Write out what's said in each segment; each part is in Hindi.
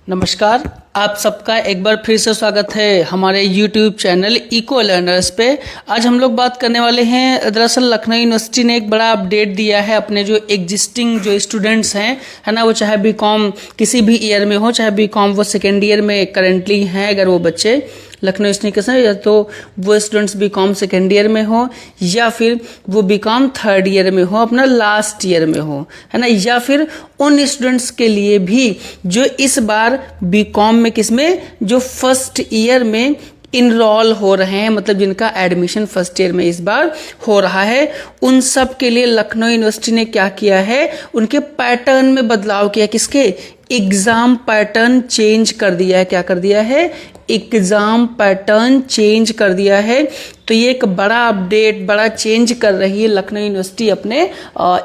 नमस्कार, आप सबका एक बार फिर से स्वागत है हमारे YouTube चैनल इको लर्नर्स पे। आज हम लोग बात करने वाले हैं, दरअसल लखनऊ यूनिवर्सिटी ने एक बड़ा अपडेट दिया है अपने जो एग्जिस्टिंग जो स्टूडेंट्स हैं, है ना, वो चाहे बीकॉम किसी भी ईयर में हो, चाहे बीकॉम वो सेकेंड ईयर में करंटली हैं, अगर वो बच्चे लखनऊ यूनिवर्सिटी के या तो वो स्टूडेंट्स बीकॉम सेकेंड ईयर में हो या फिर वो बीकॉम थर्ड ईयर में हो, अपना लास्ट ईयर में हो, है ना, या फिर उन स्टूडेंट्स के लिए भी जो इस बार बीकॉम में किसमें जो फर्स्ट ईयर में इनरोल हो रहे हैं, मतलब जिनका एडमिशन फर्स्ट ईयर में इस बार हो रहा है, उन सब के लिए लखनऊ यूनिवर्सिटी ने क्या किया है, उनके पैटर्न में बदलाव किया। किसके? एग्जाम पैटर्न चेंज कर दिया है। क्या कर दिया है? एग्जाम पैटर्न चेंज कर दिया है। तो ये एक बड़ा अपडेट, बड़ा चेंज कर रही है लखनऊ यूनिवर्सिटी अपने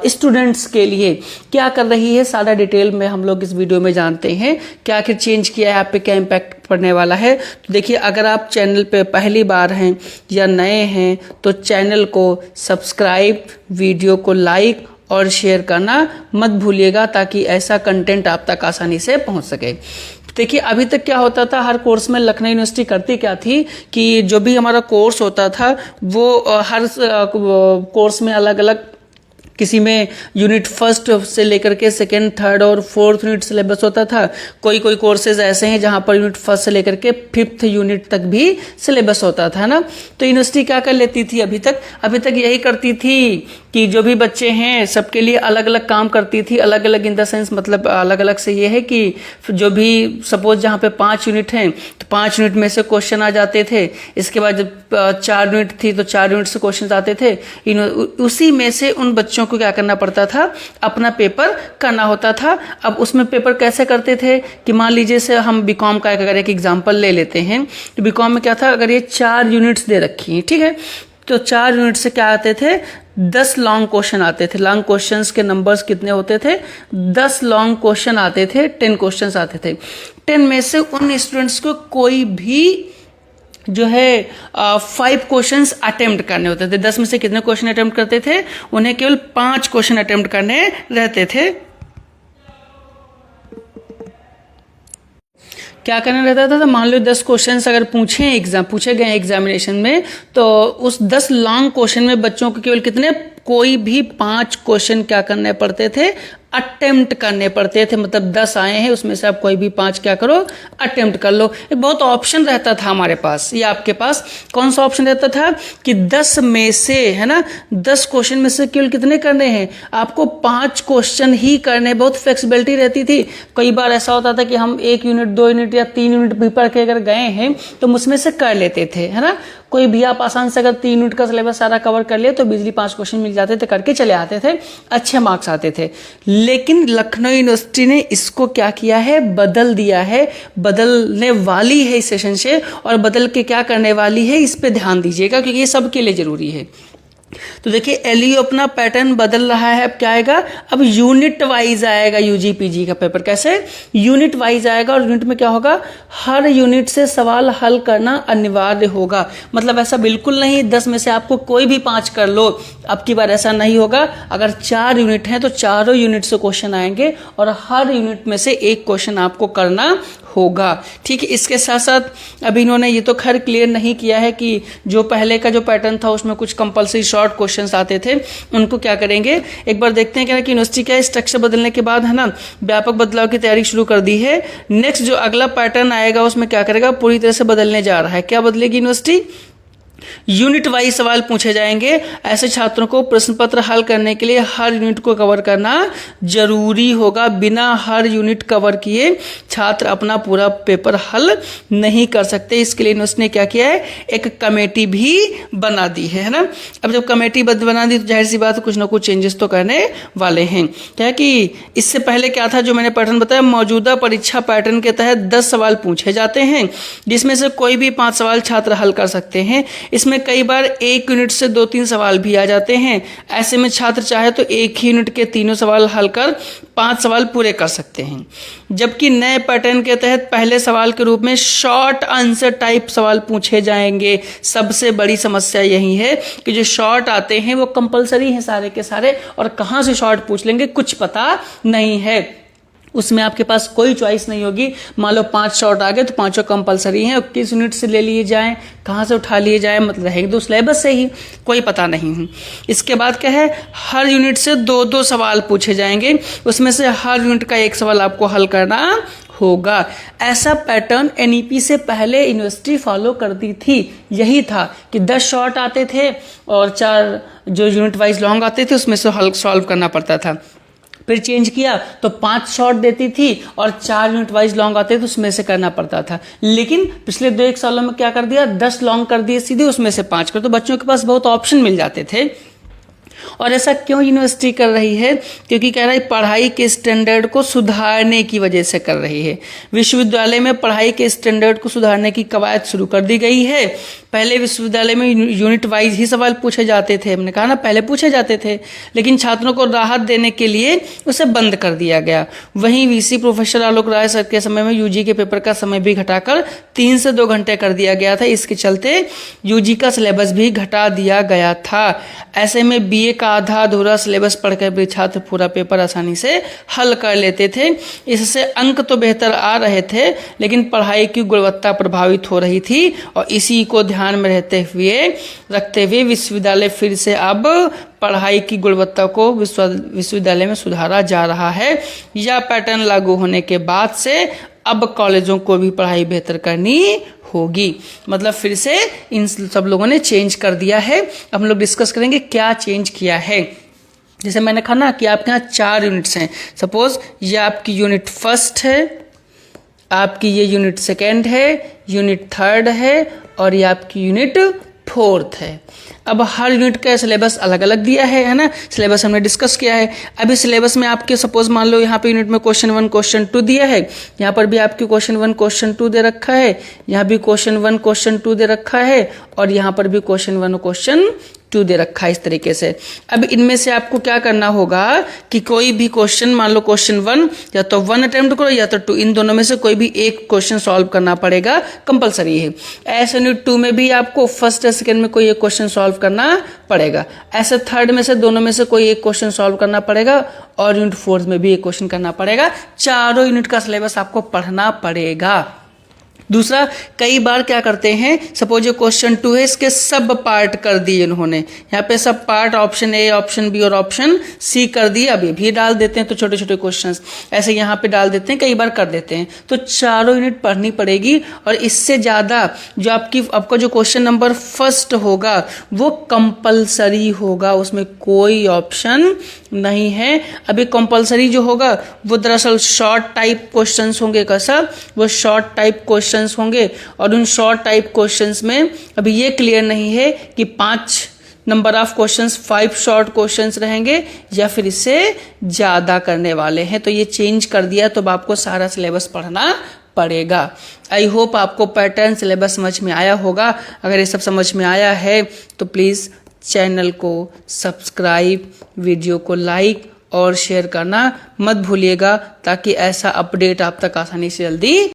स्टूडेंट्स के लिए। क्या कर रही है, सारा डिटेल में हम लोग इस वीडियो में जानते हैं। क्या आखिर चेंज किया है, आप पे क्या इम्पैक्ट पड़ने वाला है। तो देखिए, अगर आप चैनल पे पहली बार हैं या नए हैं तो चैनल को सब्सक्राइब, वीडियो को लाइक और शेयर करना मत भूलिएगा, ताकि ऐसा कंटेंट आप तक आसानी से पहुंच सके। देखिए, अभी तक क्या होता था, हर कोर्स में लखनऊ यूनिवर्सिटी करती क्या थी कि जो भी हमारा कोर्स होता था वो हर कोर्स में अलग अलग, किसी में यूनिट फर्स्ट से लेकर के सेकेंड, थर्ड और फोर्थ यूनिट सिलेबस होता था। कोई कोर्सेज ऐसे हैं जहां पर यूनिट फर्स्ट से लेकर के फिफ्थ यूनिट तक भी सिलेबस होता था ना। तो यूनिवर्सिटी क्या कर लेती थी अभी तक यही करती थी कि जो भी बच्चे हैं सबके लिए अलग अलग काम करती थी। अलग अलग इन द सेंस, मतलब अलग अलग से ये है कि जो भी सपोज जहाँ पे 5 यूनिट हैं तो 5 यूनिट में से क्वेश्चन आ जाते थे। इसके बाद जब 4 यूनिट थी तो 4 यूनिट से क्वेश्चन आते थे। उसी में से उन बच्चों को क्या करना पड़ता था, अपना पेपर करना होता था। अब उसमें पेपर कैसे करते थे कि मान लीजिए से हम बीकॉम का अगर एक एग्जांपल ले लेते हैं, तो बीकॉम में क्या था, अगर ये 4 यूनिट्स दे रखी हैं, ठीक है, तो 4 यूनिट से क्या आते थे, 10 लॉन्ग क्वेश्चन आते थे। लॉन्ग क्वेश्चंस के नंबर्स कितने होते थे? 10 लॉन्ग क्वेश्चन आते थे, 10 क्वेश्चंस आते थे। 10 में से उन स्टूडेंट्स को कोई भी जो है 5 क्वेश्चंस अटेम्प्ट करने होते थे। 10 में से कितने क्वेश्चन अटेम्प्ट करते थे? उन्हें केवल 5 क्वेश्चन अटेम्प्ट करने रहते थे। क्या करना रहता था? तो मान लो 10 क्वेश्चंस अगर पूछे गए एग्जामिनेशन में, तो उस 10 लॉन्ग क्वेश्चन में बच्चों को केवल कितने, कोई भी 5 क्वेश्चन क्या करने पड़ते थे, अटेम्प्ट करने पड़ते थे। मतलब 10 आए हैं, उसमें से आप कोई भी 5 क्या करो, अटेम्प्ट कर लो। एक बहुत ऑप्शन रहता था हमारे पास, या आपके पास कौन सा ऑप्शन रहता था कि 10 में से, है ना, 10 क्वेश्चन में से केवल कितने करने हैं, आपको 5 क्वेश्चन ही करने। बहुत फ्लेक्सिबिलिटी रहती थी। कई बार ऐसा होता था कि हम 1 यूनिट, 2 यूनिट या 3 यूनिट भी पढ़ के अगर गए हैं तो उसमें से कर लेते थे, है ना। कोई भी आप आसान से अगर 3 यूनिट का सिलेबस सारा कवर कर लिए तो बिजली 5 क्वेश्चन मिल जाते थे, करके चले आते थे, अच्छे मार्क्स आते थे। लेकिन लखनऊ यूनिवर्सिटी ने इसको क्या किया है, बदल दिया है, बदलने वाली है इस सेशन से। और बदल के क्या करने वाली है, इस पे ध्यान दीजिएगा, क्योंकि ये सबके लिए जरूरी है। तो देखिए, एलयू अपना पैटर्न बदल रहा है। अब क्या आएगा, अब यूनिट वाइज आएगा यूजी पीजी का पेपर। कैसे? यूनिट वाइज आएगा। और यूनिट में क्या होगा, हर यूनिट से सवाल हल करना अनिवार्य होगा। मतलब ऐसा बिल्कुल नहीं 10 में से आपको कोई भी 5 कर लो, अब की बार ऐसा नहीं होगा। अगर 4 यूनिट हैं तो चारों यूनिट से क्वेश्चन आएंगे और हर यूनिट में से एक क्वेश्चन आपको करना होगा। ठीक है, इसके साथ साथ अभी इन्होंने ये तो खैर क्लियर नहीं किया है कि जो पहले का जो पैटर्न था उसमें कुछ कंपलसरी शॉर्ट क्वेश्चंस आते थे, उनको क्या करेंगे, एक बार देखते हैं क्या कि यूनिवर्सिटी क्या स्ट्रक्चर बदलने के बाद, है ना, व्यापक बदलाव की तैयारी शुरू कर दी है। नेक्स्ट जो अगला पैटर्न आएगा उसमें क्या करेगा, पूरी तरह से बदलने जा रहा है। क्या बदलेगी यूनिवर्सिटी? यूनिट वाइज सवाल पूछे जाएंगे। ऐसे छात्रों को प्रश्न पत्र हल करने के लिए हर यूनिट को कवर करना जरूरी होगा। बिना हर यूनिट कवर किए छात्र अपना पूरा पेपर हल नहीं कर सकते। इसके लिए उसने क्या किया है, एक कमेटी भी बना दी है ना। अब जब कमेटी बना दी तो जाहिर सी बात है कुछ ना कुछ चेंजेस तो करने वाले हैं। क्या कि इससे पहले क्या था, जो मैंने पैटर्न बताया, मौजूदा परीक्षा पैटर्न के तहत 10 सवाल पूछे जाते हैं, जिसमें से कोई भी 5 सवाल छात्र हल कर सकते हैं। इसमें कई बार 1 यूनिट से 2-3 सवाल भी आ जाते हैं। ऐसे में छात्र चाहे तो एक ही यूनिट के तीनों सवाल हल कर 5 सवाल पूरे कर सकते हैं। जबकि नए पैटर्न के तहत पहले सवाल के रूप में शॉर्ट आंसर टाइप सवाल पूछे जाएंगे। सबसे बड़ी समस्या यही है कि जो शॉर्ट आते हैं वो कंपलसरी हैं सारे के सारे, और कहां से शॉर्ट पूछ लेंगे कुछ पता नहीं है। उसमें आपके पास कोई चॉइस नहीं होगी। मान लो 5 शॉर्ट आ गए तो पांचों कंपलसरी हैं, और किस यूनिट से ले लिए जाएं, कहाँ से उठा लिए जाएं, मतलब रहेंगे तो सिलेबस से ही, कोई पता नहीं है। इसके बाद क्या है, हर यूनिट से 2-2 सवाल पूछे जाएंगे, उसमें से हर यूनिट का एक सवाल आपको हल करना होगा। ऐसा पैटर्न एनईपी से पहले यूनिवर्सिटी फॉलो करती थी। यही था कि 10 शॉर्ट आते थे और 4 जो यूनिट वाइज लॉन्ग आते थे उसमें से हल सॉल्व करना पड़ता था। फिर चेंज किया तो 5 शॉर्ट देती थी और 4 यूनिट वाइज लॉन्ग आते थे उसमें से करना पड़ता था। लेकिन पिछले 2-1 सालों में क्या कर दिया, 10 लॉन्ग कर दिए सीधे, उसमें से 5 कर, तो बच्चों के पास बहुत ऑप्शन मिल जाते थे। और ऐसा क्यों यूनिवर्सिटी कर रही है, क्योंकि कह रहा है पढ़ाई के स्टैंडर्ड को सुधारने की वजह से कर रही है। विश्वविद्यालय में पढ़ाई के स्टैंडर्ड को सुधारने की कवायद शुरू कर दी गई है। पहले विश्वविद्यालय में यूनिट वाइज ही सवाल पूछे जाते थे, हमने कहा ना पहले पूछे जाते थे, लेकिन छात्रों को राहत देने के लिए उसे बंद कर दिया गया। वहीं VC professor Alok Rai sir के समय में यूजी के पेपर का समय भी घटाकर 3 से 2 घंटे कर दिया गया था। इसके चलते यूजी का सिलेबस भी घटा दिया गया था। ऐसे में बीए का आधा अधूरा सिलेबस पढ़कर भी छात्र पूरा पेपर आसानी से हल कर लेते थे। इससे अंक तो बेहतर आ रहे थे, लेकिन पढ़ाई की गुणवत्ता प्रभावित हो रही थी, और इसी को ध्यान में रखते हुए विश्वविद्यालय फिर से अब पढ़ाई की गुणवत्ता को विश्वविद्यालय में सुधारा जा रहा है। यह पैटर्न लागू होने के बाद से अब कॉलेजों को भी पढ़ाई बेहतर करनी होगी। मतलब फिर से इन सब लोगों ने चेंज कर दिया है। अब हम लोग डिस्कस करेंगे क्या चेंज किया है। जैसे मैंने कहा ना कि आपके यहाँ 4 यूनिट्स हैं। सपोज ये आपकी यूनिट फर्स्ट है, आपकी ये यूनिट सेकेंड है, यूनिट थर्ड है, और ये आपकी यूनिट फोर्थ है। अब हर यूनिट का सिलेबस अलग अलग दिया है ना, सिलेबस हमने डिस्कस किया है। अभी सिलेबस में आपके सपोज मान लो यहाँ पे यूनिट में क्वेश्चन 1 क्वेश्चन 2 दिया है, यहाँ पर भी आपकी क्वेश्चन 1 क्वेश्चन 2 दे रखा है, यहाँ भी क्वेश्चन 1 क्वेश्चन 2 दे रखा है, और यहाँ पर भी क्वेश्चन 1 क्वेश्चन 2 दे रखा है इस तरीके से। अब इनमें से आपको क्या करना होगा कि कोई भी क्वेश्चन, मान लो क्वेश्चन 1 या तो 1 अटेम्प्ट करो या तो 2, इन दोनों में से कोई भी एक क्वेश्चन सॉल्व करना पड़ेगा, कंपलसरी है। ऐसे यूनिट 2 में भी आपको फर्स्ट या सेकेंड में कोई एक क्वेश्चन सॉल्व करना पड़ेगा। ऐसे थर्ड में से दोनों में से कोई एक क्वेश्चन सॉल्व करना पड़ेगा, और यूनिट 4 में भी एक क्वेश्चन करना पड़ेगा। चारों यूनिट का सिलेबस आपको पढ़ना पड़ेगा। दूसरा, कई बार क्या करते हैं, सपोज ये क्वेश्चन 2 है, इसके सब पार्ट कर दिए इन्होंने, यहाँ पे सब part option A, option B और ऑप्शन सी कर दिए। अभी भी डाल देते हैं तो छोटे छोटे क्वेश्चंस ऐसे यहाँ पे डाल देते हैं, कई बार कर देते हैं। तो चारों यूनिट पढ़नी पड़ेगी, और इससे ज़्यादा जो आपका जो क्वेश्चन नंबर फर्स्ट होगा वो कंपलसरी होगा, उसमें कोई ऑप्शन नहीं है। अभी कंपलसरी जो होगा वो दरअसल शॉर्ट टाइप क्वेश्चंस होंगे। कैसा? वो शॉर्ट टाइप क्वेश्चंस होंगे, और उन शॉर्ट टाइप क्वेश्चंस में अभी ये क्लियर नहीं है कि 5 number of questions 5 short questions रहेंगे या फिर इससे ज्यादा करने वाले हैं। तो ये चेंज कर दिया, तो अब आपको सारा सिलेबस पढ़ना पड़ेगा। आई होप आपको पैटर्न सिलेबस समझ में आया होगा। अगर ये सब समझ में आया है तो प्लीज़ चैनल को सब्सक्राइब, वीडियो को लाइक और शेयर करना मत भूलिएगा, ताकि ऐसा अपडेट आप तक आसानी से जल्दी